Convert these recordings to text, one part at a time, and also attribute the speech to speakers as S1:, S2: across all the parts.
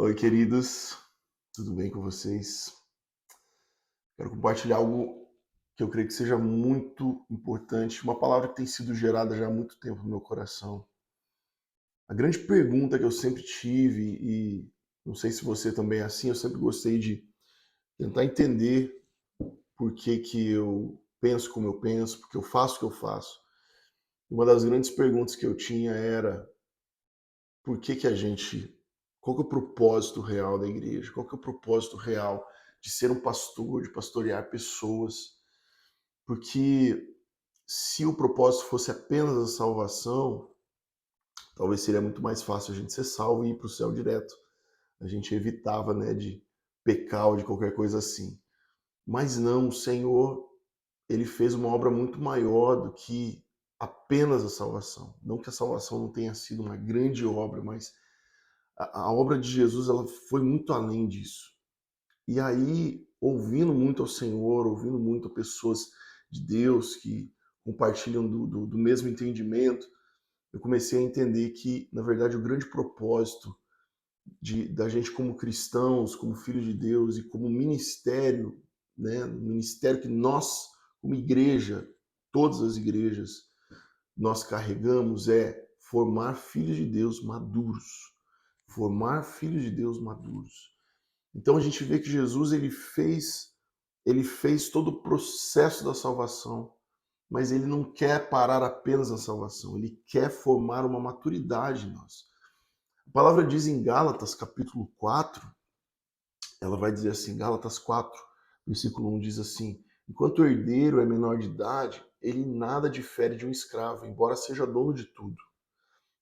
S1: Oi, queridos, tudo bem com vocês? Quero compartilhar algo que eu creio que seja muito importante, uma palavra que tem sido gerada já há muito tempo no meu coração. A grande pergunta que eu sempre tive, e não sei se você também é assim, eu sempre gostei de tentar entender por que que eu penso como eu penso, porque eu faço o que eu faço. Uma das grandes perguntas que eu tinha era por que que a gente, qual que é o propósito real da igreja? Qual que é o propósito real de ser um pastor, de pastorear pessoas? Porque se o propósito fosse apenas a salvação, talvez seria muito mais fácil a gente ser salvo e ir para o céu direto. A gente evitava, né, de pecar ou de qualquer coisa assim. Mas não, o Senhor, ele fez uma obra muito maior do que apenas a salvação. Não que a salvação não tenha sido uma grande obra, mas a obra de Jesus ela foi muito além disso. E aí, ouvindo muito ao Senhor, ouvindo muito a pessoas de Deus que compartilham do mesmo entendimento, eu comecei a entender que, na verdade, o grande propósito da gente como cristãos, como filhos de Deus e como ministério, né, o ministério que nós, como igreja, todas as igrejas, nós carregamos é formar filhos de Deus maduros. Formar filhos de Deus maduros. Então a gente vê que Jesus ele fez todo o processo da salvação, mas ele não quer parar apenas na salvação, ele quer formar uma maturidade em nós. A palavra diz em Gálatas, capítulo 4, ela vai dizer assim, Gálatas 4, versículo 1 diz assim: enquanto o herdeiro é menor de idade, ele nada difere de um escravo, embora seja dono de tudo.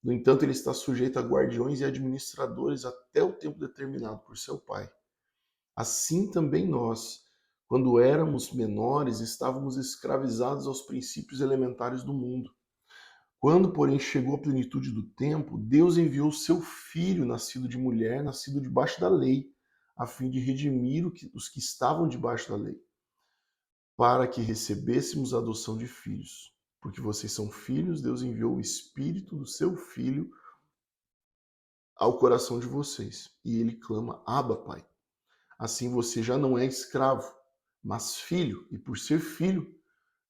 S1: No entanto, ele está sujeito a guardiões e administradores até o tempo determinado por seu pai. Assim também nós, quando éramos menores, estávamos escravizados aos princípios elementares do mundo. Quando, porém, chegou a plenitude do tempo, Deus enviou seu Filho, nascido de mulher, nascido debaixo da lei, a fim de redimir os que estavam debaixo da lei, para que recebêssemos a adoção de filhos. Porque vocês são filhos, Deus enviou o Espírito do seu Filho ao coração de vocês, e ele clama: Abba, Pai. Assim você já não é escravo, mas filho, e por ser filho,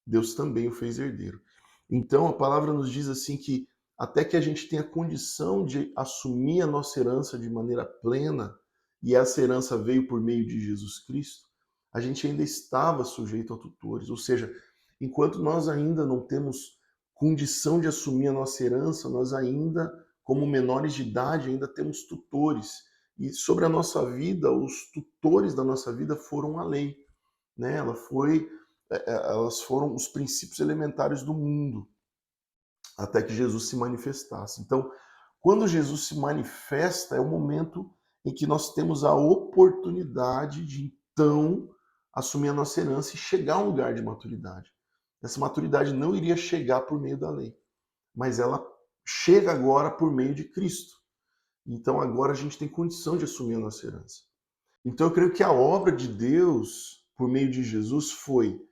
S1: Deus também o fez herdeiro. Então a palavra nos diz assim que até que a gente tenha condição de assumir a nossa herança de maneira plena, e essa herança veio por meio de Jesus Cristo, a gente ainda estava sujeito a tutores, ou seja, enquanto nós ainda não temos condição de assumir a nossa herança, nós ainda, como menores de idade, ainda temos tutores. E sobre a nossa vida, os tutores da nossa vida foram a lei, né? Elas foram os princípios elementares do mundo, até que Jesus se manifestasse. Então, quando Jesus se manifesta, é o momento em que nós temos a oportunidade de, então, assumir a nossa herança e chegar a um lugar de maturidade. Essa maturidade não iria chegar por meio da lei, mas ela chega agora por meio de Cristo. Então, agora a gente tem condição de assumir a nossa herança. Então, eu creio que a obra de Deus, por meio de Jesus, foi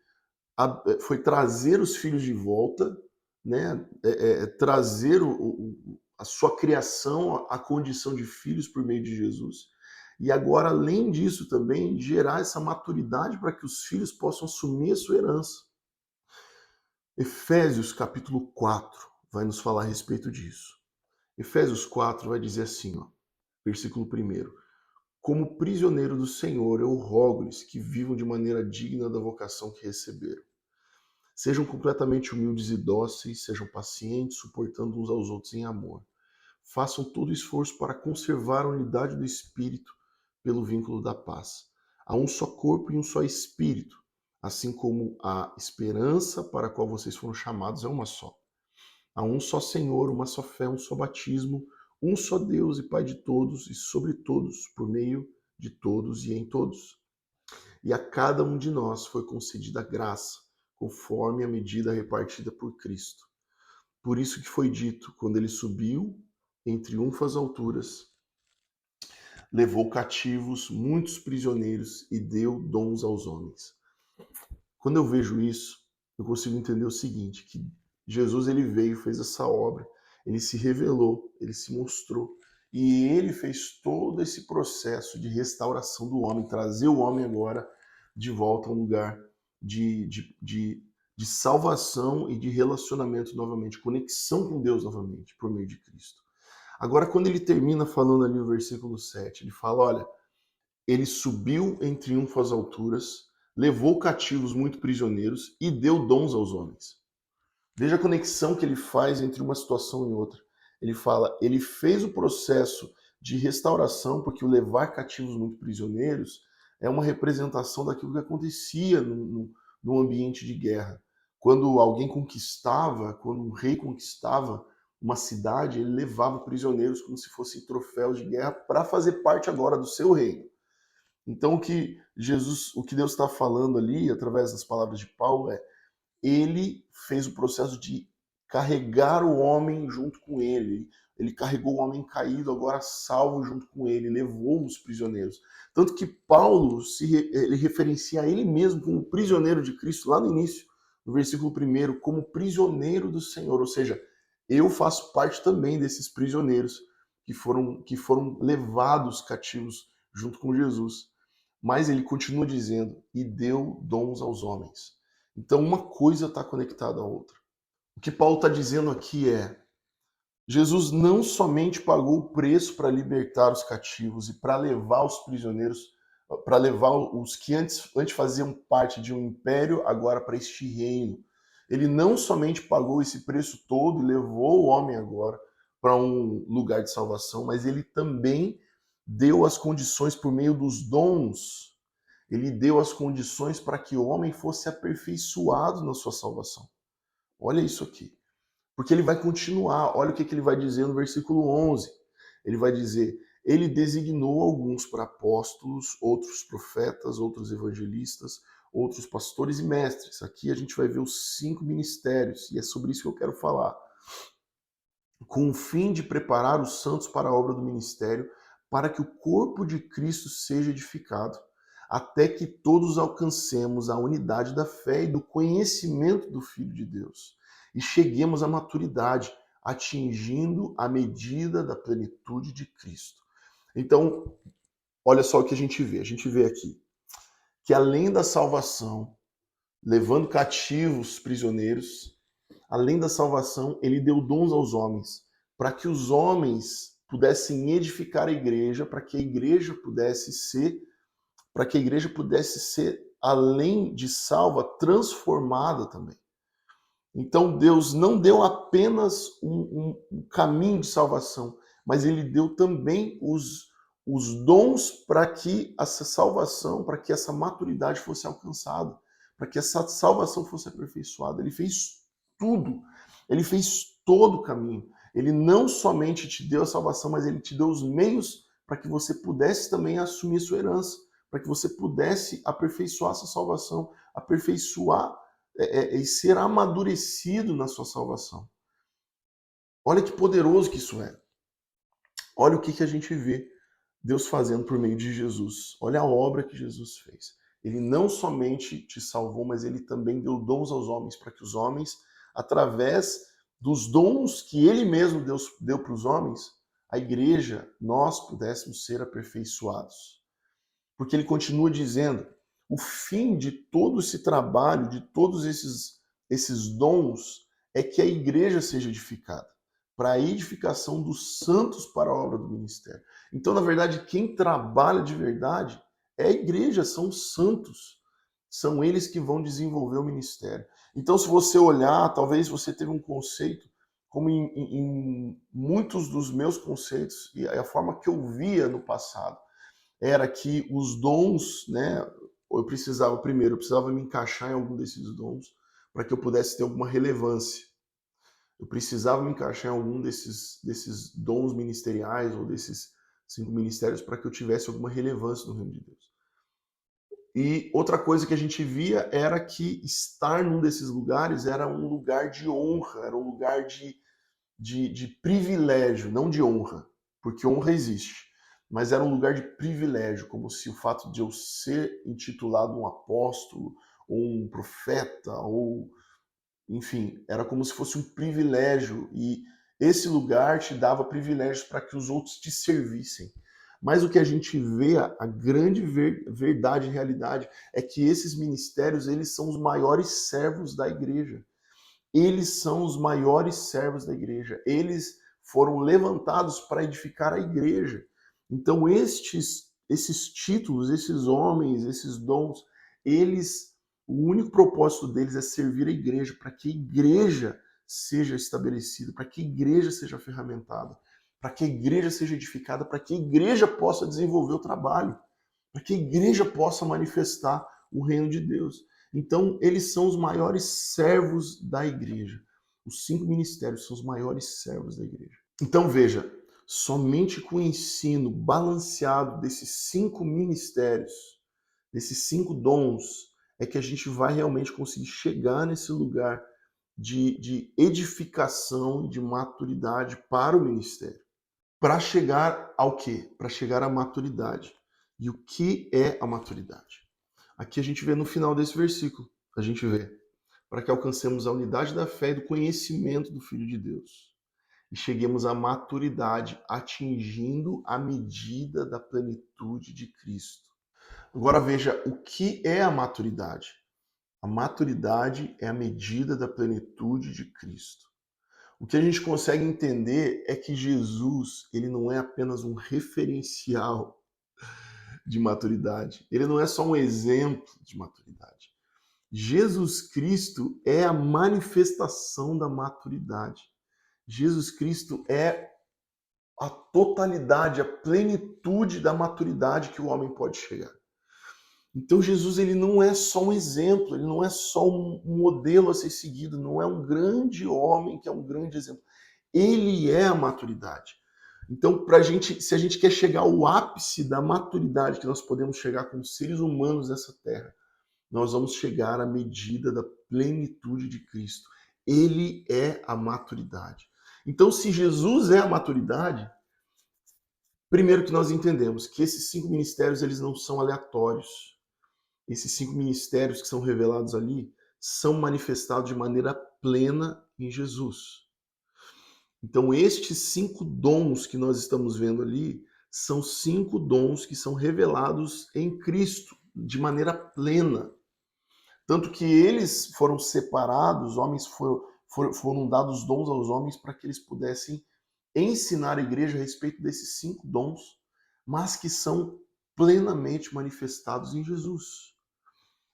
S1: trazer os filhos de volta, né? Trazer a sua criação, a condição de filhos por meio de Jesus. E agora, além disso, também gerar essa maturidade para que os filhos possam assumir a sua herança. Efésios capítulo 4 vai nos falar a respeito disso. Efésios 4 vai dizer assim, ó, versículo 1: como prisioneiro do Senhor, eu rogo-lhes que vivam de maneira digna da vocação que receberam. Sejam completamente humildes e dóceis, sejam pacientes, suportando uns aos outros em amor. Façam todo esforço para conservar a unidade do Espírito pelo vínculo da paz. Há um só corpo e um só Espírito, assim como a esperança para a qual vocês foram chamados é uma só. Há um só Senhor, uma só fé, um só batismo, um só Deus e Pai de todos e sobre todos, por meio de todos e em todos. E a cada um de nós foi concedida graça, conforme a medida repartida por Cristo. Por isso que foi dito, quando ele subiu em triunfo às alturas, levou cativos muitos prisioneiros e deu dons aos homens. Quando eu vejo isso, eu consigo entender o seguinte, que Jesus ele veio, fez essa obra, ele se revelou, ele se mostrou, E ele fez todo esse processo de restauração do homem, trazer o homem agora de volta a um lugar de salvação e de relacionamento novamente, conexão com Deus novamente, por meio de Cristo. Agora, quando ele termina falando ali no versículo 7, ele fala: olha, ele subiu em triunfo às alturas, levou cativos muito prisioneiros e deu dons aos homens. Veja a conexão que ele faz entre uma situação e outra. Ele fala, ele fez o processo de restauração, porque o levar cativos muito prisioneiros é uma representação daquilo que acontecia no ambiente de guerra. Quando alguém conquistava, quando um rei conquistava uma cidade, ele levava prisioneiros como se fossem troféus de guerra para fazer parte agora do seu reino. Então o que Deus está falando ali, através das palavras de Paulo, é ele fez o processo de carregar o homem junto com ele. Ele carregou o homem caído, agora salvo junto com ele, levou os prisioneiros. Tanto que Paulo ele referencia a ele mesmo como prisioneiro de Cristo, lá no início, no versículo 1, como prisioneiro do Senhor. Ou seja, eu faço parte também desses prisioneiros que foram levados cativos junto com Jesus. Mas ele continua dizendo, e deu dons aos homens. Então, uma coisa está conectada à outra. O que Paulo está dizendo aqui é: Jesus não somente pagou o preço para libertar os cativos e para levar os prisioneiros, para levar os que antes faziam parte de um império, agora para este reino. Ele não somente pagou esse preço todo e levou o homem agora para um lugar de salvação, mas ele também deu as condições por meio dos dons. Ele deu as condições para que o homem fosse aperfeiçoado na sua salvação. Olha isso aqui. Porque ele vai continuar. Olha o que ele vai dizer no versículo 11. Ele vai dizer: ele designou alguns para apóstolos, outros profetas, outros evangelistas, outros pastores e mestres. Aqui a gente vai ver os 5 ministérios, e é sobre isso que eu quero falar. Com o fim de preparar os santos para a obra do ministério, para que o corpo de Cristo seja edificado, até que todos alcancemos a unidade da fé e do conhecimento do Filho de Deus, e cheguemos à maturidade, atingindo a medida da plenitude de Cristo. Então, olha só o que a gente vê. A gente vê aqui que além da salvação, levando cativos prisioneiros, além da salvação, ele deu dons aos homens, para que os homens pudessem edificar a igreja, para que a igreja pudesse ser, além de salva, transformada também. Então Deus não deu apenas um caminho de salvação, mas ele deu também os dons para que essa salvação, para que essa maturidade fosse alcançada, para que essa salvação fosse aperfeiçoada. Ele fez tudo, ele fez todo o caminho. Ele não somente te deu a salvação, mas ele te deu os meios para que você pudesse também assumir sua herança, para que você pudesse aperfeiçoar essa salvação, aperfeiçoar e ser amadurecido na sua salvação. Olha que poderoso que isso é. Olha o que a gente vê Deus fazendo por meio de Jesus. Olha a obra que Jesus fez. Ele não somente te salvou, mas ele também deu dons aos homens, para que os homens, através dos dons que ele mesmo deu para os homens, a igreja, nós pudéssemos ser aperfeiçoados. Porque ele continua dizendo, o fim de todo esse trabalho, de todos esses dons, é que a igreja seja edificada, para a edificação dos santos para a obra do ministério. Então, na verdade, quem trabalha de verdade é a igreja, são os santos. São eles que vão desenvolver o ministério. Então, se você olhar, talvez você teve um conceito, como em muitos dos meus conceitos, e a forma que eu via no passado, era que os dons, né, eu precisava me encaixar em algum desses dons para que eu pudesse ter alguma relevância. Eu precisava me encaixar em algum desses dons ministeriais ou desses 5 ministérios para que eu tivesse alguma relevância no reino de Deus. E outra coisa que a gente via era que estar num desses lugares era um lugar de honra, era um lugar de privilégio, não de honra, porque honra existe, mas era um lugar de privilégio, como se o fato de eu ser intitulado um apóstolo, ou um profeta, ou enfim, era como se fosse um privilégio, Esse lugar te dava privilégios para que os outros te servissem. Mas o que a gente vê, a grande verdade e realidade, é que esses ministérios, eles são os maiores servos da igreja. Eles são os maiores servos da igreja. Eles foram levantados para edificar a igreja. Então, esses títulos, esses homens, esses dons, o único propósito deles é servir a igreja, para que a igreja seja estabelecida, para que a igreja seja ferramentada, para que a igreja seja edificada, para que a igreja possa desenvolver o trabalho, para que a igreja possa manifestar o reino de Deus. Então, eles são os maiores servos da igreja. Os 5 ministérios são os maiores servos da igreja. Então, veja, somente com o ensino balanceado desses 5 ministérios, desses 5 dons, é que a gente vai realmente conseguir chegar nesse lugar de edificação, de maturidade para o ministério. Para chegar ao quê? Para chegar à maturidade. E o que é a maturidade? Aqui a gente vê no final desse versículo, a gente vê, para que alcancemos a unidade da fé e do conhecimento do Filho de Deus e cheguemos à maturidade, atingindo a medida da plenitude de Cristo. Agora veja, o que é a maturidade? A maturidade é a medida da plenitude de Cristo. O que a gente consegue entender é que Jesus, ele não é apenas um referencial de maturidade. Ele não é só um exemplo de maturidade. Jesus Cristo é a manifestação da maturidade. Jesus Cristo é a totalidade, a plenitude da maturidade que o homem pode chegar. Então Jesus, ele não é só um exemplo, ele não é só um modelo a ser seguido, não é um grande homem que é um grande exemplo. Ele é a maturidade. Então, se a gente quer chegar ao ápice da maturidade que nós podemos chegar como seres humanos nessa terra, nós vamos chegar à medida da plenitude de Cristo. Ele é a maturidade. Então, se Jesus é a maturidade, primeiro que nós entendemos que esses 5 ministérios, eles não são aleatórios. Esses 5 ministérios que são revelados ali são manifestados de maneira plena em Jesus. Então, estes 5 dons que nós estamos vendo ali são 5 dons que são revelados em Cristo de maneira plena. Tanto que eles foram separados, homens foram dados dons aos homens para que eles pudessem ensinar a igreja a respeito desses 5 dons, mas que são plenamente manifestados em Jesus.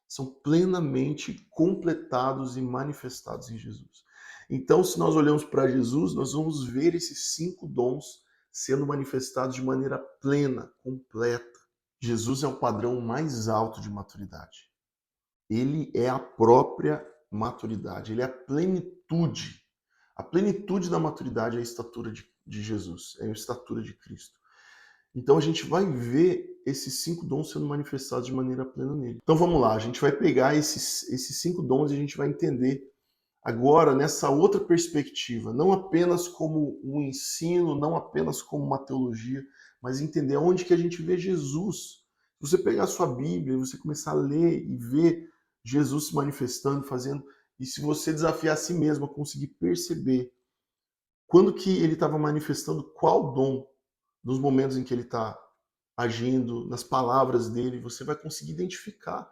S1: São plenamente completados e manifestados em Jesus. Então, se nós olhamos para Jesus, nós vamos ver esses 5 dons sendo manifestados de maneira plena, completa. Jesus é o padrão mais alto de maturidade. Ele é a própria maturidade, ele é a plenitude. A plenitude da maturidade é a estatura de Jesus, é a estatura de Cristo. Então a gente vai ver esses 5 dons sendo manifestados de maneira plena nele. Então vamos lá, a gente vai pegar esses 5 dons e a gente vai entender agora nessa outra perspectiva, não apenas como um ensino, não apenas como uma teologia, mas entender onde que a gente vê Jesus. Se você pegar a sua Bíblia e você começar a ler e ver Jesus se manifestando, fazendo, e se você desafiar a si mesmo a conseguir perceber quando que ele estava manifestando qual dom, nos momentos em que ele está agindo, nas palavras dele, você vai conseguir identificar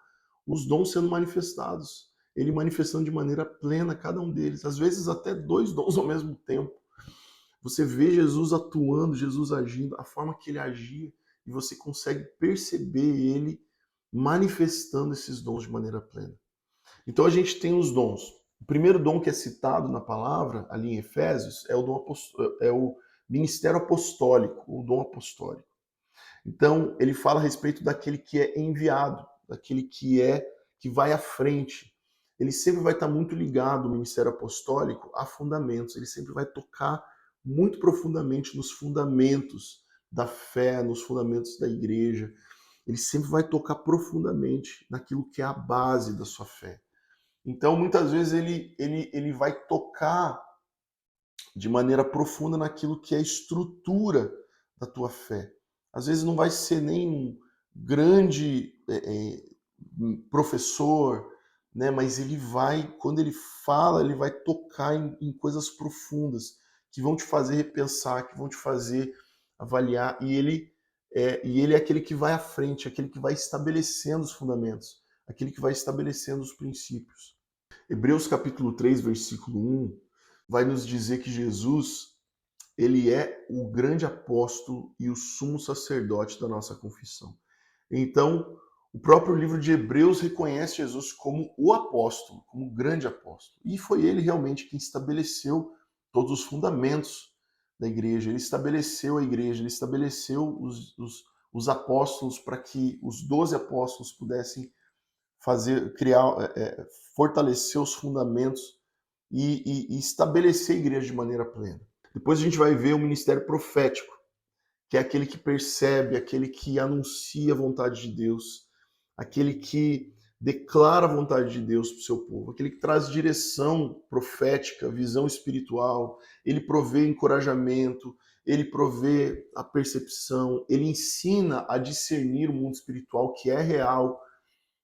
S1: os dons sendo manifestados. Ele manifestando de maneira plena cada um deles, às vezes até 2 dons ao mesmo tempo. Você vê Jesus atuando, Jesus agindo, a forma que ele agia, e você consegue perceber ele manifestando esses dons de maneira plena. Então a gente tem os dons. O primeiro dom que é citado na palavra, ali em Efésios, é o ministério apostólico, o dom apostólico. Então, ele fala a respeito daquele que é enviado, daquele que vai à frente. Ele sempre vai estar muito ligado, o ministério apostólico, a fundamentos. Ele sempre vai tocar muito profundamente nos fundamentos da fé, nos fundamentos da igreja. Ele sempre vai tocar profundamente naquilo que é a base da sua fé. Então, muitas vezes, ele vai tocar de maneira profunda naquilo que é a estrutura da tua fé. Às vezes não vai ser nem um grande professor, né? Mas ele vai, quando ele fala, ele vai tocar em coisas profundas que vão te fazer repensar, que vão te fazer avaliar, e ele é aquele que vai à frente, aquele que vai estabelecendo os fundamentos, aquele que vai estabelecendo os princípios. Hebreus capítulo 3, versículo 1, vai nos dizer que Jesus, ele é o grande apóstolo e o sumo sacerdote da nossa confissão. Então, o próprio livro de Hebreus reconhece Jesus como o apóstolo, como o grande apóstolo. E foi ele realmente quem estabeleceu todos os fundamentos da igreja. Ele estabeleceu a igreja, ele estabeleceu os apóstolos para que os 12 apóstolos pudessem fortalecer os fundamentos e estabelecer a igreja de maneira plena. Depois a gente vai ver o ministério profético, que é aquele que percebe, aquele que anuncia a vontade de Deus, aquele que declara a vontade de Deus para o seu povo, aquele que traz direção profética, visão espiritual, ele provê encorajamento, ele provê a percepção, ele ensina a discernir o mundo espiritual que é real,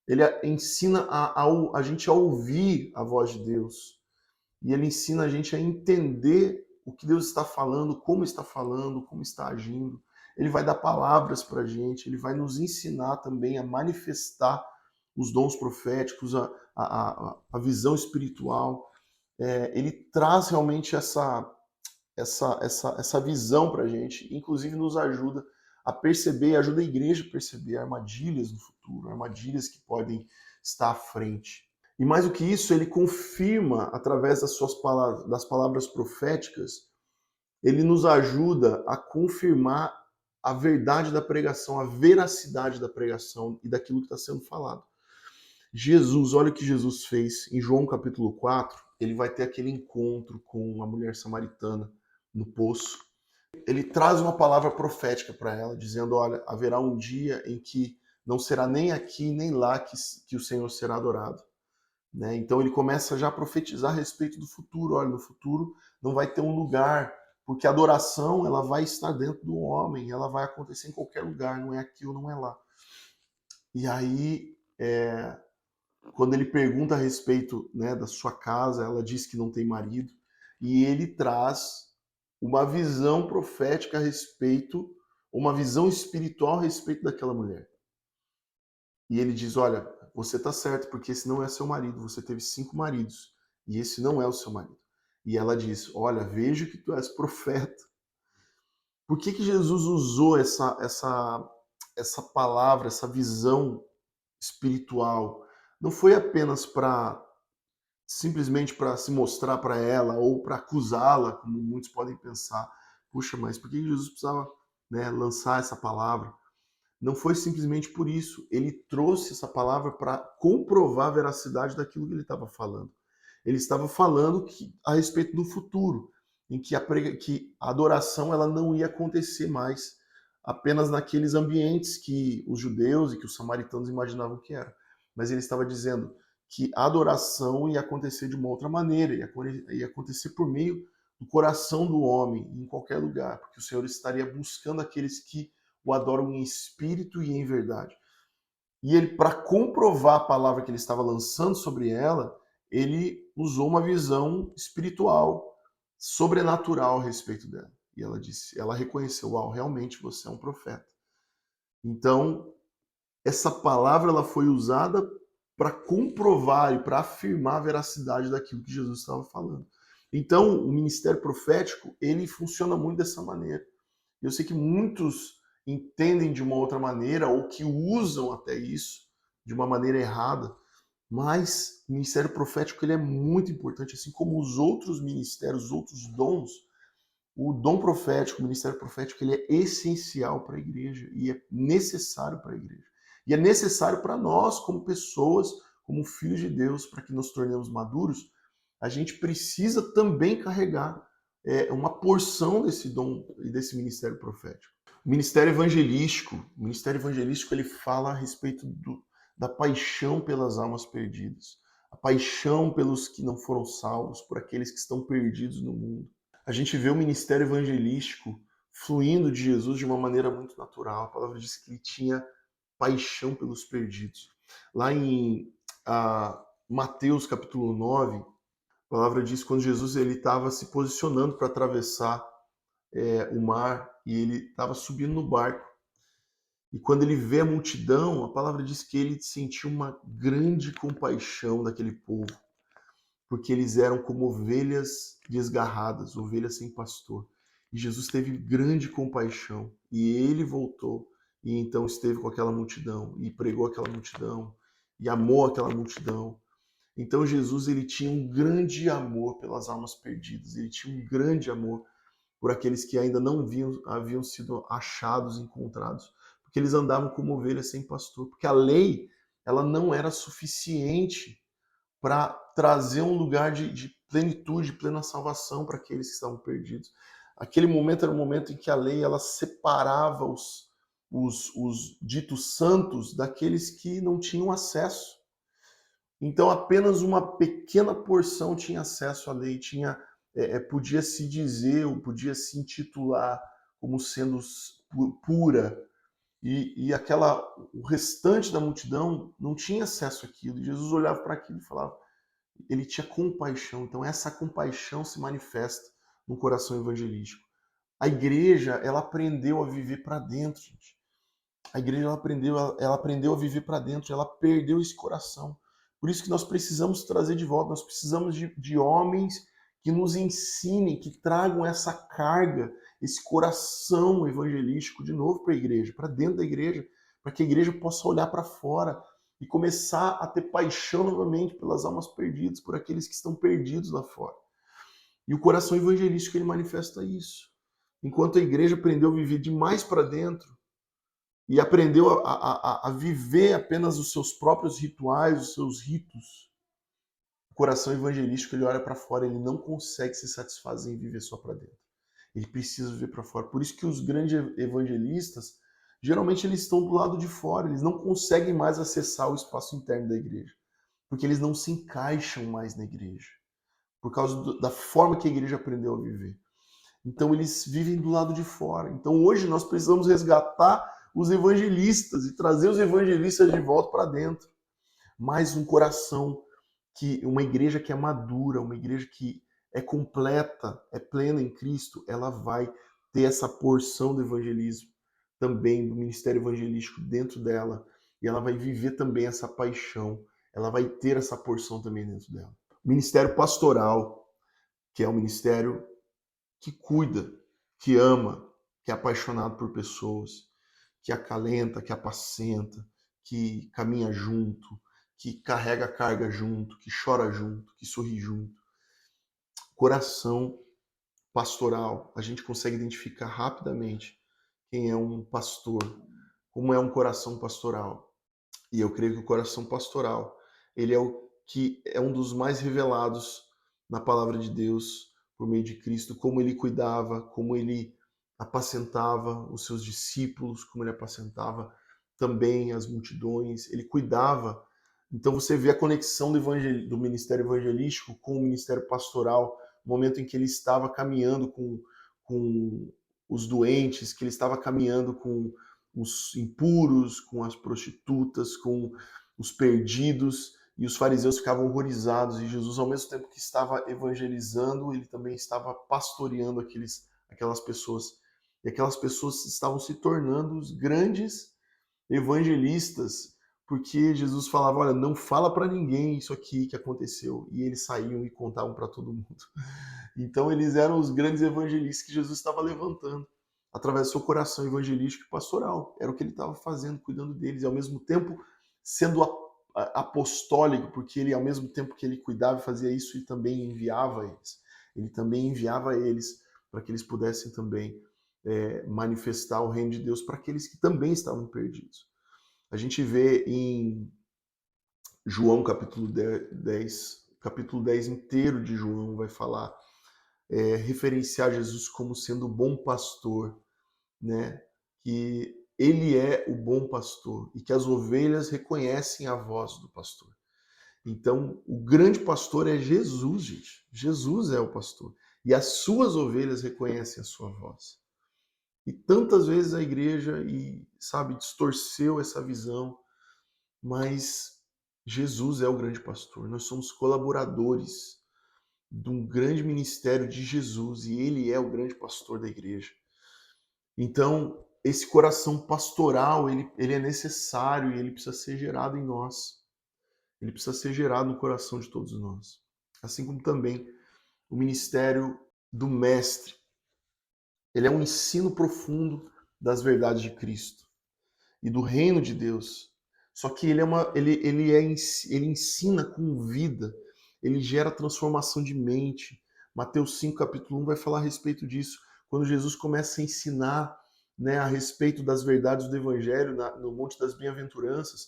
S1: ele ensina a gente a ouvir a voz de Deus, e ele ensina a gente a entender o que Deus está falando, como está agindo. Ele vai dar palavras para a gente, ele vai nos ensinar também a manifestar os dons proféticos, a visão espiritual. Ele traz realmente essa visão para a gente, inclusive nos ajuda a perceber, ajuda a igreja a perceber armadilhas no futuro, armadilhas que podem estar à frente. E mais do que isso, ele confirma, através das palavras proféticas, ele nos ajuda a confirmar a verdade da pregação, a veracidade da pregação e daquilo que está sendo falado. Jesus, olha o que Jesus fez em João capítulo 4, ele vai ter aquele encontro com a mulher samaritana no poço. Ele traz uma palavra profética para ela, dizendo, olha, haverá um dia em que não será nem aqui nem lá que o Senhor será adorado. Né? Então ele começa já a profetizar a respeito do futuro. Olha, no futuro não vai ter um lugar, porque a adoração ela vai estar dentro do homem, ela vai acontecer em qualquer lugar, não é aqui ou não é lá. E aí, quando ele pergunta a respeito, né, da sua casa, ela diz que não tem marido, e ele traz uma visão profética a respeito, uma visão espiritual a respeito daquela mulher. E ele diz, olha, você está certo, porque esse não é seu marido, você teve 5 maridos, e esse não é o seu marido. E ela diz, olha, vejo que tu és profeta. Por que Jesus usou essa palavra, essa visão espiritual? Não foi apenas para simplesmente para se mostrar para ela ou para acusá-la, como muitos podem pensar. Puxa, mas por que Jesus precisava, né, lançar essa palavra? Não foi simplesmente por isso. Ele trouxe essa palavra para comprovar a veracidade daquilo que ele estava falando. Ele estava falando a respeito do futuro, em que a adoração ela não ia acontecer mais apenas naqueles ambientes que os judeus e que os samaritanos imaginavam que era. Mas ele estava dizendo que a adoração ia acontecer de uma outra maneira, ia acontecer por meio do coração do homem, em qualquer lugar, porque o Senhor estaria buscando aqueles que o adoram em espírito e em verdade. E ele, para comprovar a palavra que ele estava lançando sobre ela, ele usou uma visão espiritual, sobrenatural a respeito dela. E ela disse, ela reconheceu, uau, realmente você é um profeta. Então, essa palavra ela foi usada para comprovar e para afirmar a veracidade daquilo que Jesus estava falando. Então, o ministério profético, ele funciona muito dessa maneira. Eu sei que muitos entendem de uma outra maneira ou que usam até isso de uma maneira errada, mas o ministério profético ele é muito importante, assim como os outros ministérios, os outros dons. O dom profético, o ministério profético, ele é essencial para a igreja e é necessário para a igreja. E é necessário para nós, como pessoas, como filhos de Deus, para que nos tornemos maduros, a gente precisa também carregar uma porção desse dom e desse ministério profético. O ministério evangelístico ele fala a respeito da paixão pelas almas perdidas, a paixão pelos que não foram salvos, por aqueles que estão perdidos no mundo. A gente vê o ministério evangelístico fluindo de Jesus de uma maneira muito natural. A palavra diz que ele tinha paixão pelos perdidos. Lá em Mateus capítulo 9, A palavra diz que quando Jesus ele estava se posicionando para atravessar o mar e ele estava subindo no barco. E quando ele vê a multidão, a palavra diz que ele sentiu uma grande compaixão daquele povo, porque eles eram como ovelhas desgarradas, ovelhas sem pastor. E Jesus teve grande compaixão, e ele voltou, e então esteve com aquela multidão, e pregou aquela multidão, e amou aquela multidão. Então Jesus ele tinha um grande amor pelas almas perdidas, ele tinha um grande amor por aqueles que ainda não haviam sido achados, encontrados, porque eles andavam como ovelhas sem pastor, porque a lei ela não era suficiente para trazer um lugar de plenitude, plena salvação para aqueles que estavam perdidos. Aquele momento era o momento em que a lei ela separava os ditos santos daqueles que não tinham acesso. Então apenas uma pequena porção tinha acesso à lei, podia se dizer, ou podia se intitular como sendo pura, o restante da multidão não tinha acesso àquilo. E Jesus olhava para aquilo e falava, ele tinha compaixão. Então essa compaixão se manifesta no coração evangelístico. A igreja, ela aprendeu a viver para dentro, gente. A igreja ela aprendeu a viver para dentro, ela perdeu esse coração. Por isso que nós precisamos trazer de volta, nós precisamos de homens que nos ensinem, que tragam essa carga, esse coração evangelístico de novo para a igreja, para dentro da igreja, para que a igreja possa olhar para fora e começar a ter paixão novamente pelas almas perdidas, por aqueles que estão perdidos lá fora. E o coração evangelístico ele manifesta isso. Enquanto a igreja aprendeu a viver demais para dentro, e aprendeu a viver apenas os seus próprios rituais, os seus ritos, o coração evangelístico ele olha para fora, ele não consegue se satisfazer em viver só para dentro. Ele precisa viver para fora. Por isso que os grandes evangelistas, geralmente eles estão do lado de fora, eles não conseguem mais acessar o espaço interno da igreja, porque eles não se encaixam mais na igreja, por causa da forma que a igreja aprendeu a viver. Então eles vivem do lado de fora. Então hoje nós precisamos resgatar os evangelistas e trazer os evangelistas de volta para dentro. Mais um coração, uma igreja que é madura, uma igreja que é completa, é plena em Cristo, ela vai ter essa porção do evangelismo também, do ministério evangelístico dentro dela, e ela vai viver também essa paixão, ela vai ter essa porção também dentro dela. Ministério pastoral, que é um ministério que cuida, que ama, que é apaixonado por pessoas, que acalenta, que apacenta, que caminha junto, que carrega a carga junto, que chora junto, que sorri junto. Coração pastoral, a gente consegue identificar rapidamente quem é um pastor, como é um coração pastoral. E eu creio que o coração pastoral, ele é o que é um dos mais revelados na palavra de Deus por meio de Cristo, como ele cuidava, como ele apacentava os seus discípulos, como ele apacentava também as multidões, ele cuidava. Então você vê a conexão do ministério evangelístico com o ministério pastoral, no momento em que ele estava caminhando com os doentes, que ele estava caminhando com os impuros, com as prostitutas, com os perdidos, e os fariseus ficavam horrorizados, e Jesus, ao mesmo tempo que estava evangelizando, ele também estava pastoreando aquelas pessoas. E aquelas pessoas estavam se tornando os grandes evangelistas, porque Jesus falava, olha, não fala para ninguém isso aqui que aconteceu. E eles saíam e contavam para todo mundo. Então eles eram os grandes evangelistas que Jesus estava levantando através do seu coração evangelístico e pastoral. Era o que ele estava fazendo, cuidando deles, e ao mesmo tempo sendo apostólico, porque ele, ao mesmo tempo que ele cuidava e fazia isso, ele também enviava eles. Ele também enviava eles para que eles pudessem também manifestar o reino de Deus para aqueles que também estavam perdidos. A gente vê em João capítulo 10, capítulo 10 inteiro de João vai falar, referenciar Jesus como sendo o bom pastor, né? Que ele é o bom pastor e que as ovelhas reconhecem a voz do pastor. Então, o grande pastor é Jesus, gente. Jesus é o pastor. E as suas ovelhas reconhecem a sua voz. E tantas vezes a igreja, distorceu essa visão, mas Jesus é o grande pastor. Nós somos colaboradores. de um grande ministério de Jesus, e ele é o grande pastor da igreja. Então, esse coração pastoral, ele é necessário e ele precisa ser gerado em nós. Ele precisa ser gerado no coração de todos nós. Assim como também o ministério do mestre. Ele é um ensino profundo das verdades de Cristo e do reino de Deus. Só que ele ensina com vida, ele gera transformação de mente. Mateus 5, capítulo 1 vai falar a respeito disso. Quando Jesus começa a ensinar, né, a respeito das verdades do Evangelho no Monte das Bem-aventuranças,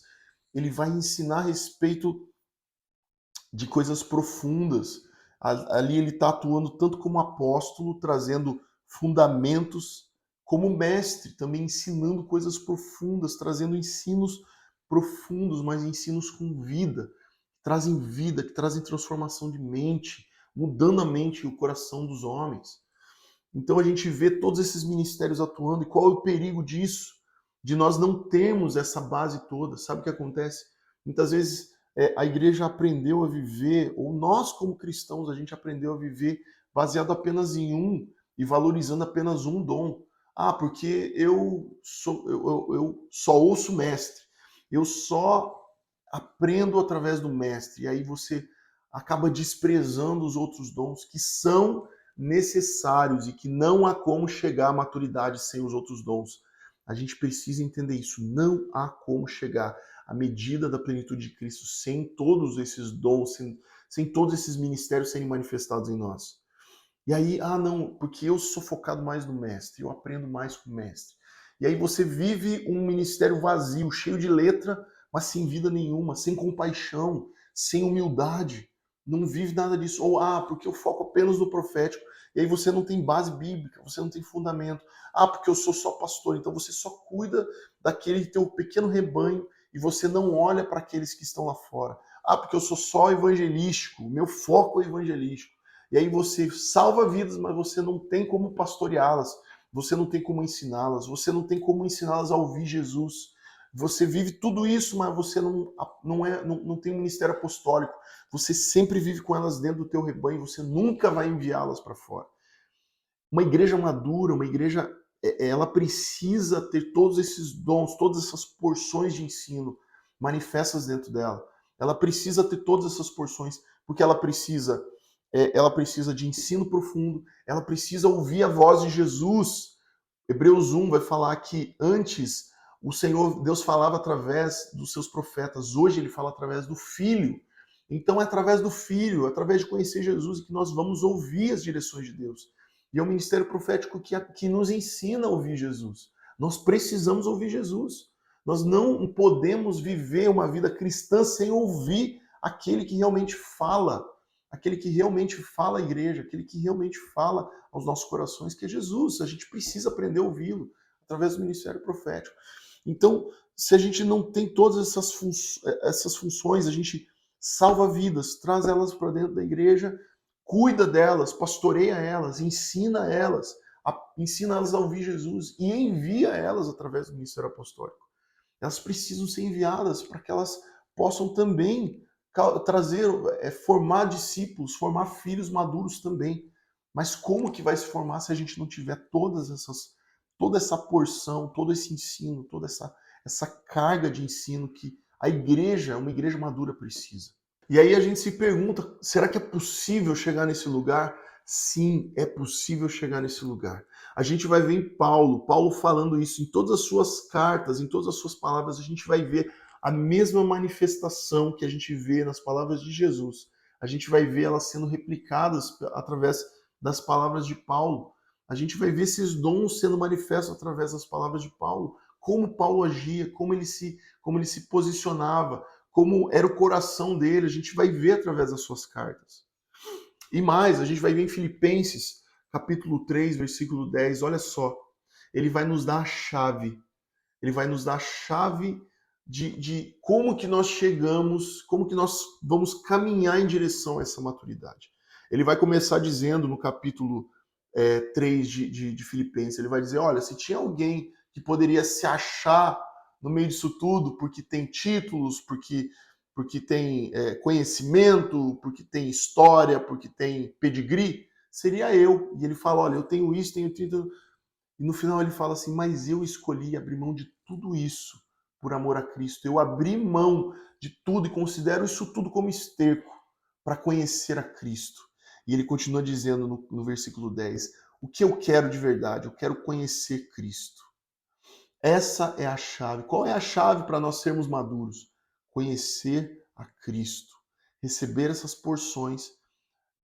S1: ele vai ensinar a respeito de coisas profundas. Ali ele está atuando tanto como apóstolo, trazendo fundamentos, como mestre, também ensinando coisas profundas, trazendo ensinos profundos, mas ensinos com vida, que trazem transformação de mente, mudando a mente e o coração dos homens. Então a gente vê todos esses ministérios atuando, e qual é o perigo disso? De nós não termos essa base toda. Sabe o que acontece? Muitas vezes a igreja aprendeu a viver, ou nós como cristãos, a gente aprendeu a viver baseado apenas em um e valorizando apenas um dom. Ah, porque eu só ouço o mestre, eu só aprendo através do mestre, e aí você acaba desprezando os outros dons que são necessários e que não há como chegar à maturidade sem os outros dons. A gente precisa entender isso. Não há como chegar à medida da plenitude de Cristo sem todos esses dons, sem todos esses ministérios serem manifestados em nós. E aí, não, porque eu sou focado mais no mestre, eu aprendo mais com o mestre. E aí você vive um ministério vazio, cheio de letra, mas sem vida nenhuma, sem compaixão, sem humildade. Não vive nada disso. Ou, porque eu foco apenas no profético. E aí você não tem base bíblica, você não tem fundamento. Porque eu sou só pastor. Então você só cuida daquele teu pequeno rebanho e você não olha para aqueles que estão lá fora. Porque eu sou só evangelístico, o meu foco é evangelístico. E aí você salva vidas, mas você não tem como pastoreá-las, você não tem como ensiná-las, você não tem como ensiná-las a ouvir Jesus. Você vive tudo isso, mas você não tem um ministério apostólico. Você sempre vive com elas dentro do teu rebanho, você nunca vai enviá-las para fora. Uma igreja madura, uma igreja, ela precisa ter todos esses dons, todas essas porções de ensino manifestas dentro dela. Ela precisa ter todas essas porções, porque ela precisa de ensino profundo, ela precisa ouvir a voz de Jesus. Hebreus 1 vai falar que antes o Senhor, Deus falava através dos seus profetas, hoje ele fala através do Filho. Então é através do Filho, através de conhecer Jesus, que nós vamos ouvir as direções de Deus. E é um ministério profético que nos ensina a ouvir Jesus. Nós precisamos ouvir Jesus. Nós não podemos viver uma vida cristã sem ouvir aquele que realmente fala, aquele que realmente fala à igreja, aquele que realmente fala aos nossos corações, que é Jesus. A gente precisa aprender a ouvi-lo através do ministério profético. Então, se a gente não tem todas essas funções, a gente salva vidas, traz elas para dentro da igreja, cuida delas, pastoreia elas, ensina elas a ouvir Jesus e envia elas através do ministério apostólico. Elas precisam ser enviadas para que elas possam também trazer, formar discípulos, formar filhos maduros também. Mas como que vai se formar se a gente não tiver toda essa porção, todo esse ensino, toda essa carga de ensino que uma igreja madura precisa? E aí a gente se pergunta, será que é possível chegar nesse lugar? Sim, é possível chegar nesse lugar. A gente vai ver em Paulo falando isso em todas as suas cartas, em todas as suas palavras, a gente vai ver a mesma manifestação que a gente vê nas palavras de Jesus. A gente vai ver elas sendo replicadas através das palavras de Paulo. A gente vai ver esses dons sendo manifestos através das palavras de Paulo. Como Paulo agia, como ele se posicionava, como era o coração dele, a gente vai ver através das suas cartas. E mais, a gente vai ver em Filipenses, capítulo 3, versículo 10, olha só, ele vai nos dar a chave, ele vai nos dar a chave de como que nós chegamos, como que nós vamos caminhar em direção a essa maturidade. Ele vai começar dizendo no capítulo 3 de Filipenses, ele vai dizer, olha, se tinha alguém que poderia se achar no meio disso tudo, porque tem títulos, porque tem conhecimento, porque tem história, porque tem pedigree, seria eu. E ele fala, olha, eu tenho isso, tenho tudo. E no final ele fala assim, mas eu escolhi abrir mão de tudo isso por amor a Cristo. Eu abri mão de tudo e considero isso tudo como esterco para conhecer a Cristo. E ele continua dizendo no versículo 10, o que eu quero de verdade? Eu quero conhecer Cristo. Essa é a chave. Qual é a chave para nós sermos maduros? Conhecer a Cristo. Receber essas porções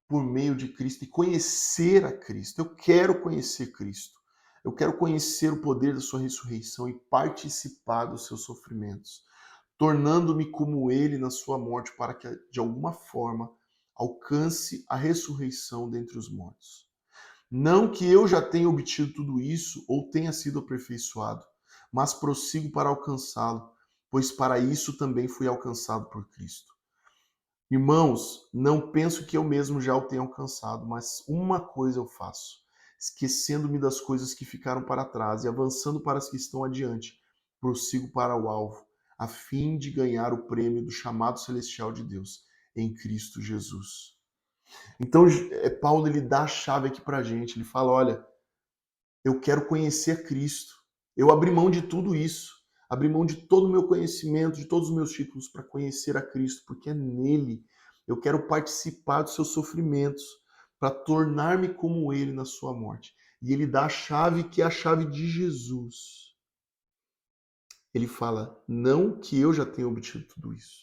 S1: por meio de Cristo e conhecer a Cristo. Eu quero conhecer Cristo. Eu quero conhecer o poder da sua ressurreição e participar dos seus sofrimentos, tornando-me como ele na sua morte, para que de alguma forma alcance a ressurreição dentre os mortos. Não que eu já tenha obtido tudo isso ou tenha sido aperfeiçoado, mas prossigo para alcançá-lo, pois para isso também fui alcançado por Cristo. Irmãos, não penso que eu mesmo já o tenha alcançado, mas uma coisa eu faço, esquecendo-me das coisas que ficaram para trás e avançando para as que estão adiante, prossigo para o alvo, a fim de ganhar o prêmio do chamado celestial de Deus em Cristo Jesus. Então, Paulo ele dá a chave aqui para a gente. Ele fala: olha, eu quero conhecer Cristo. Eu abri mão de tudo isso. Abri mão de todo o meu conhecimento, de todos os meus títulos para conhecer a Cristo, porque é nele. Eu quero participar dos seus sofrimentos, para tornar-me como ele na sua morte. E ele dá a chave que é a chave de Jesus. Ele fala: não que eu já tenha obtido tudo isso.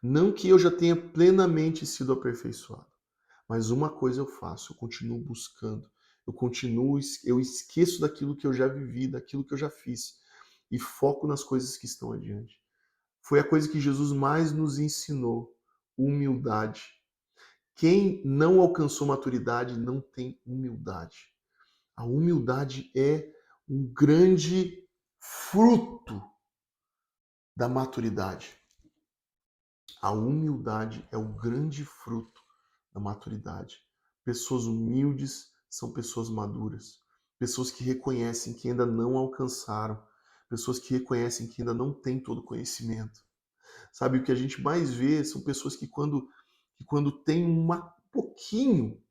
S1: Não que eu já tenha plenamente sido aperfeiçoado. Mas uma coisa eu faço, eu continuo buscando, eu esqueço daquilo que eu já vivi, daquilo que eu já fiz e foco nas coisas que estão adiante. Foi a coisa que Jesus mais nos ensinou, humildade. Quem não alcançou maturidade não tem humildade. A humildade é um grande fruto da maturidade. A humildade é o grande fruto da maturidade. Pessoas humildes são pessoas maduras. Pessoas que reconhecem que ainda não alcançaram. Pessoas que reconhecem que ainda não têm todo o conhecimento. Sabe, o que a gente mais vê são pessoas que quando tem pouquinho,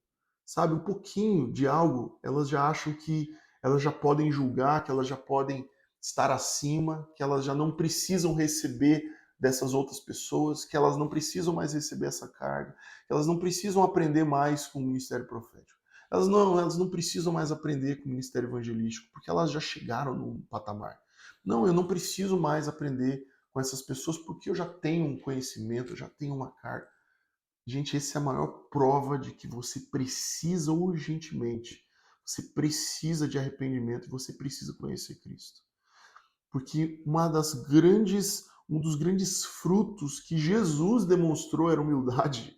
S1: sabe, um pouquinho de algo, elas já acham que elas já podem julgar, que elas já podem estar acima, que elas já não precisam receber dessas outras pessoas, que elas não precisam mais receber essa carga, que elas não precisam aprender mais com o ministério profético. Elas não precisam mais aprender com o ministério evangelístico, porque elas já chegaram num patamar. Não, eu não preciso mais aprender com essas pessoas porque eu já tenho um conhecimento, eu já tenho uma carga. Gente, essa é a maior prova de que você precisa urgentemente, você precisa de arrependimento, você precisa conhecer Cristo. Porque um dos grandes frutos que Jesus demonstrou era humildade.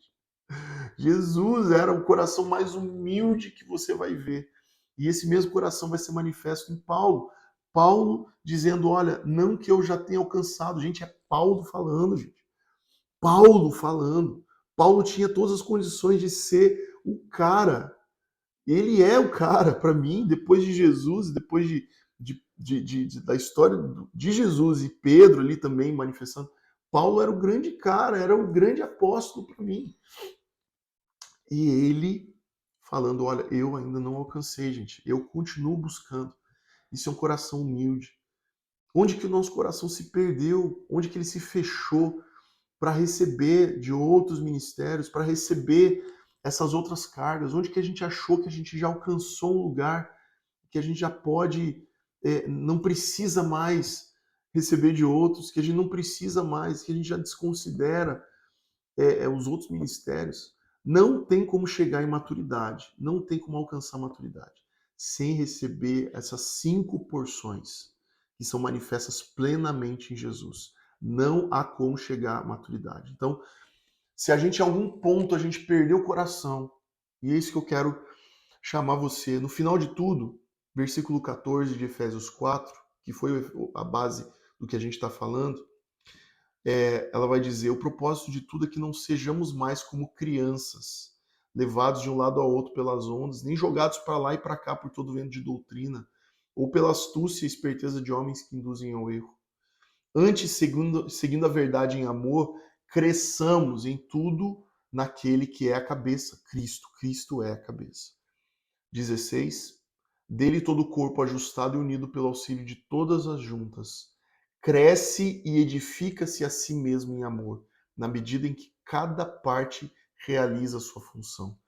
S1: Jesus era o coração mais humilde que você vai ver. E esse mesmo coração vai ser manifesto em Paulo. Paulo dizendo, olha, não que eu já tenha alcançado. Gente, é Paulo falando, gente. Paulo falando. Paulo tinha todas as condições de ser o cara. Ele é o cara, para mim, depois de Jesus, depois da história de Jesus e Pedro ali também manifestando. Paulo era o grande cara, era o grande apóstolo para mim. E ele falando, olha, eu ainda não alcancei, gente. Eu continuo buscando. Isso é um coração humilde. Onde que o nosso coração se perdeu? Onde que ele se fechou para receber de outros ministérios, para receber essas outras cargas? Onde que a gente achou que a gente já alcançou um lugar que a gente já pode, não precisa mais receber de outros, que a gente não precisa mais, que a gente já desconsidera os outros ministérios? Não tem como chegar em maturidade, não tem como alcançar maturidade sem receber essas 5 porções que são manifestas plenamente em Jesus. Não há como chegar à maturidade. Então, se a gente em algum ponto a gente perdeu o coração, e é isso que eu quero chamar você, no final de tudo, versículo 14 de Efésios 4, que foi a base do que a gente está falando, ela vai dizer, o propósito de tudo é que não sejamos mais como crianças, levados de um lado ao outro pelas ondas, nem jogados para lá e para cá por todo vento de doutrina, ou pela astúcia e esperteza de homens que induzem ao erro. Antes, seguindo a verdade em amor, cresçamos em tudo naquele que é a cabeça, Cristo. Cristo é a cabeça. 16. Dele todo o corpo ajustado e unido pelo auxílio de todas as juntas, cresce e edifica-se a si mesmo em amor, na medida em que cada parte realiza a sua função.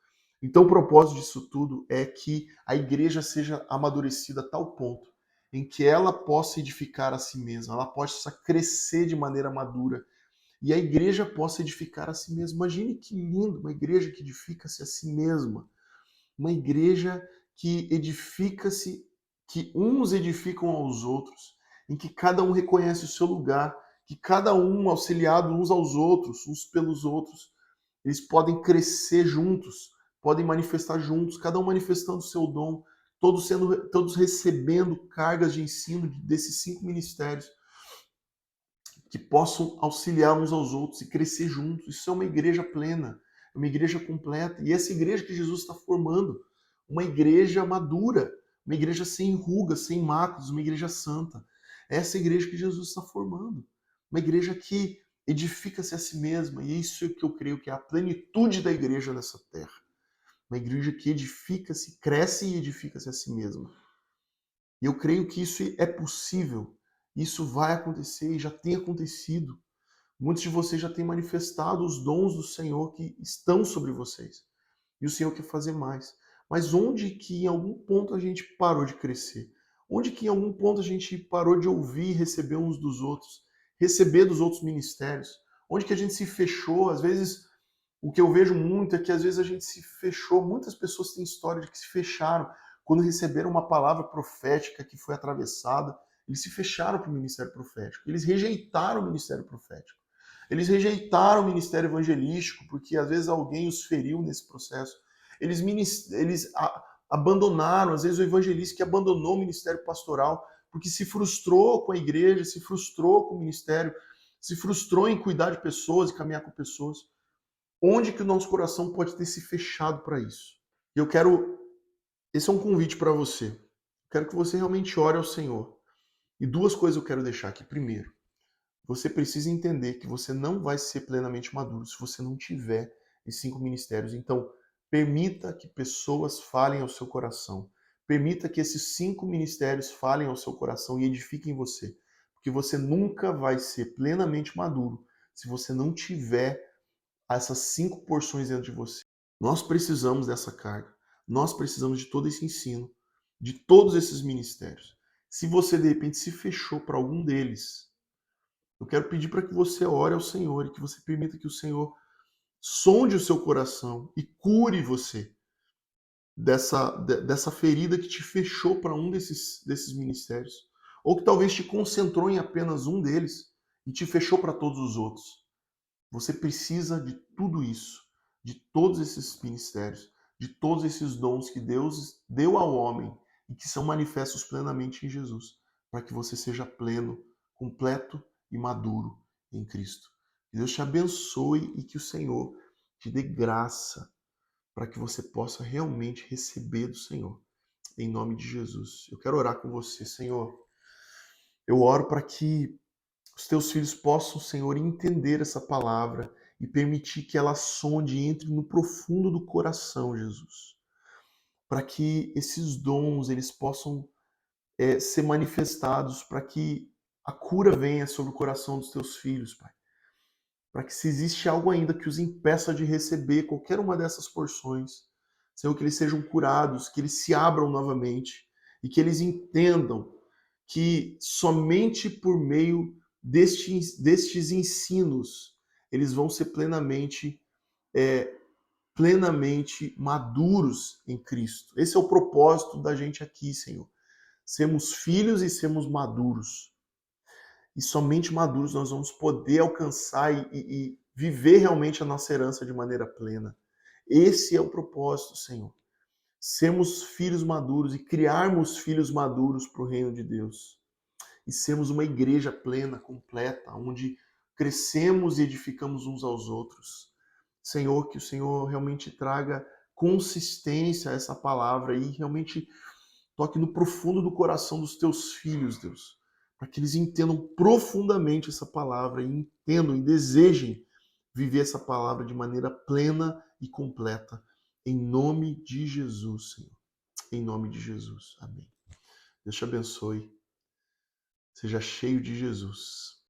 S1: Então, o propósito disso tudo é que a igreja seja amadurecida a tal ponto em que ela possa edificar a si mesma, ela possa crescer de maneira madura e a igreja possa edificar a si mesma. Imagine que lindo, uma igreja que edifica-se a si mesma, uma igreja que edifica-se, que uns edificam aos outros, em que cada um reconhece o seu lugar, que cada um auxiliado uns aos outros, uns pelos outros, eles podem crescer juntos, podem manifestar juntos, cada um manifestando o seu dom, todos recebendo cargas de ensino desses 5 ministérios, que possam auxiliar uns aos outros e crescer juntos. Isso é uma igreja plena, é uma igreja completa. E essa igreja que Jesus está formando, uma igreja madura, uma igreja sem rugas, sem máculas, uma igreja santa. É essa igreja que Jesus está formando. Uma igreja que edifica-se a si mesma. E isso é o que eu creio que é a plenitude da igreja nessa terra. Uma igreja que edifica-se, cresce e edifica-se a si mesma. E eu creio que isso é possível. Isso vai acontecer e já tem acontecido. Muitos de vocês já têm manifestado os dons do Senhor que estão sobre vocês. E o Senhor quer fazer mais. Mas onde que em algum ponto a gente parou de crescer? Onde que em algum ponto a gente parou de ouvir e receber uns dos outros? Receber dos outros ministérios? Onde que a gente se fechou? Às vezes, o que eu vejo muito é que às vezes a gente se fechou. Muitas pessoas têm história de que se fecharam quando receberam uma palavra profética que foi atravessada. Eles se fecharam para o ministério profético. Eles rejeitaram o ministério profético. Eles rejeitaram o ministério evangelístico porque às vezes alguém os feriu nesse processo. Eles abandonaram, às vezes o evangelista que abandonou o ministério pastoral porque se frustrou com a igreja, se frustrou com o ministério, se frustrou em cuidar de pessoas e caminhar com pessoas. Onde que o nosso coração pode ter se fechado para isso? E eu quero, esse é um convite para você. Quero que você realmente ore ao Senhor. E 2 coisas eu quero deixar aqui. Primeiro, você precisa entender que você não vai ser plenamente maduro se você não tiver esses 5 ministérios. Então, permita que pessoas falem ao seu coração. Permita que esses 5 ministérios falem ao seu coração e edifiquem você. Porque você nunca vai ser plenamente maduro se você não tiver essas 5 porções dentro de você. Nós precisamos dessa carga. Nós precisamos de todo esse ensino, de todos esses ministérios. Se você, de repente, se fechou para algum deles, eu quero pedir para que você ore ao Senhor e que você permita que o Senhor sonde o seu coração e cure você dessa ferida que te fechou para um desses ministérios. Ou que talvez te concentrou em apenas um deles e te fechou para todos os outros. Você precisa de tudo isso, de todos esses ministérios, de todos esses dons que Deus deu ao homem e que são manifestos plenamente em Jesus, para que você seja pleno, completo e maduro em Cristo. Que Deus te abençoe e que o Senhor te dê graça para que você possa realmente receber do Senhor. Em nome de Jesus. Eu quero orar com você, Senhor. Eu oro para que os teus filhos possam, Senhor, entender essa palavra e permitir que ela sonde e entre no profundo do coração, Jesus. Para que esses dons eles possam ser manifestados, para que a cura venha sobre o coração dos teus filhos, Pai. Para que se existe algo ainda que os impeça de receber qualquer uma dessas porções, Senhor, que eles sejam curados, que eles se abram novamente e que eles entendam que somente por meio destes ensinos eles vão ser plenamente maduros em Cristo. Esse é o propósito da gente aqui, Senhor. Sermos filhos e sermos maduros. E somente maduros nós vamos poder alcançar e viver realmente a nossa herança de maneira plena. Esse é o propósito, Senhor. Sermos filhos maduros e criarmos filhos maduros para o reino de Deus. E sermos uma igreja plena, completa, onde crescemos e edificamos uns aos outros. Senhor, que o Senhor realmente traga consistência a essa palavra e realmente toque no profundo do coração dos teus filhos, Deus, para que eles entendam profundamente essa palavra e entendam e desejem viver essa palavra de maneira plena e completa. Em nome de Jesus, Senhor. Em nome de Jesus. Amém. Deus te abençoe. Seja cheio de Jesus.